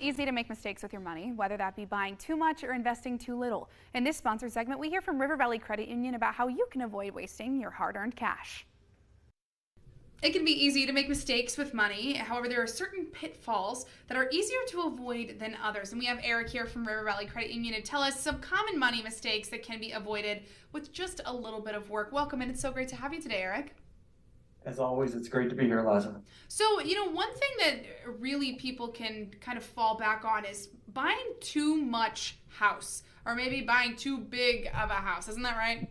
Easy to make mistakes with your money, whether that be buying too much or investing too little. In this sponsored segment, we hear from River Valley Credit Union about how you can avoid wasting your hard-earned cash. It can be easy to make mistakes with money. However, there are certain pitfalls that are easier to avoid than others. And we have Eric here from River Valley Credit Union to tell us some common money mistakes that can be avoided with just a little bit of work. Welcome, and it's so great to have you today, Eric. As always, it's great to be here, Liza. So, one thing that really people can kind of fall back on is buying too much house or maybe buying too big of a house. Isn't that right?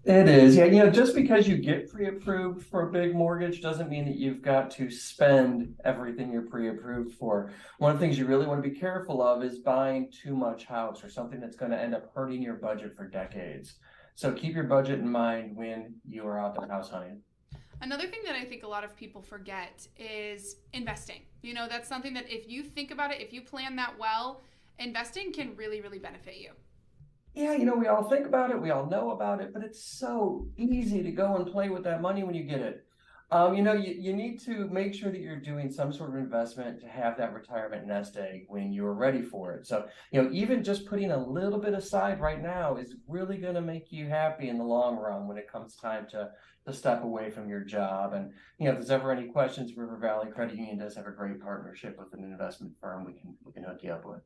It is. Yeah, just because you get pre-approved for a big mortgage doesn't mean that you've got to spend everything you're pre-approved for. One of the things you really want to be careful of is buying too much house or something that's going to end up hurting your budget for decades. So keep your budget in mind when you are out there house hunting. Another thing that I think a lot of people forget is investing. That's something that if you think about it, if you plan that well, investing can really, really benefit you. Yeah, we all think about it, we all know about it, but it's so easy to go and play with that money when you get it. You need to make sure that you're doing some sort of investment to have that retirement nest egg when you're ready for it. So, even just putting a little bit aside right now is really going to make you happy in the long run when it comes time to step away from your job. And, if there's ever any questions, River Valley Credit Union does have a great partnership with an investment firm we can hook you up with.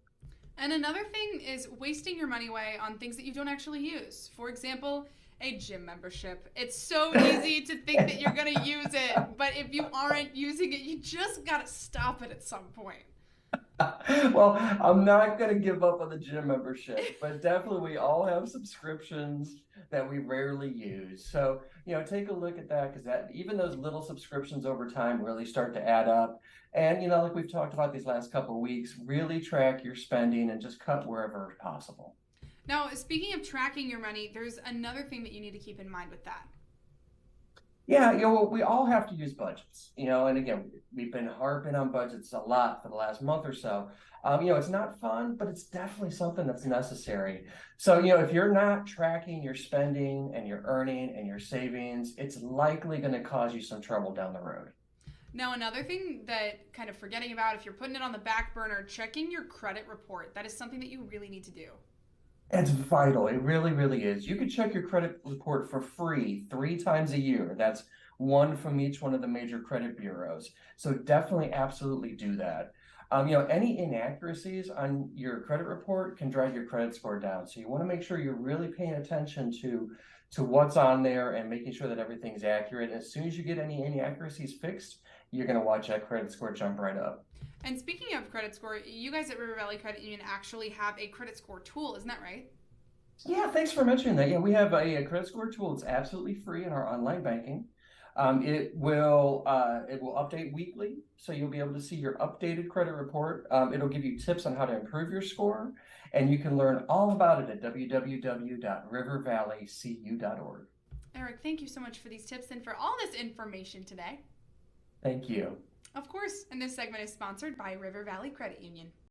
And another thing is wasting your money away on things that you don't actually use. For example, a gym membership. It's so easy to think that you're going to use it, but if you aren't using it, you just got to stop it at some point. Well, I'm not going to give up on the gym membership, but definitely we all have subscriptions that we rarely use. So, take a look at that because that even those little subscriptions over time really start to add up. And, like we've talked about these last couple of weeks, really track your spending and just cut wherever possible. Now, speaking of tracking your money, there's another thing that you need to keep in mind with that. Yeah, we all have to use budgets, and again, we've been harping on budgets a lot for the last month or so. It's not fun, but it's definitely something that's necessary. So, if you're not tracking your spending and your earning and your savings, it's likely going to cause you some trouble down the road. Now, another thing that kind of forgetting about, if you're putting it on the back burner, checking your credit report. That is something that you really need to do. It's vital. It really, really is. You can check your credit report for free 3 times a year. That's one from each one of the major credit bureaus. So definitely, absolutely do that. Any inaccuracies on your credit report can drive your credit score down. So you want to make sure you're really paying attention to what's on there and making sure that everything's accurate. As soon as you get any inaccuracies fixed, you're going to watch that credit score jump right up. And speaking of credit score, you guys at River Valley Credit Union actually have a credit score tool, isn't that right? Yeah, thanks for mentioning that. Yeah, we have a credit score tool. It's absolutely free in our online banking. It will update weekly, so you'll be able to see your updated credit report. It'll give you tips on how to improve your score, and you can learn all about it at www.rivervalleycu.org. Eric, thank you so much for these tips and for all this information today. Thank you. Of course, and this segment is sponsored by River Valley Credit Union.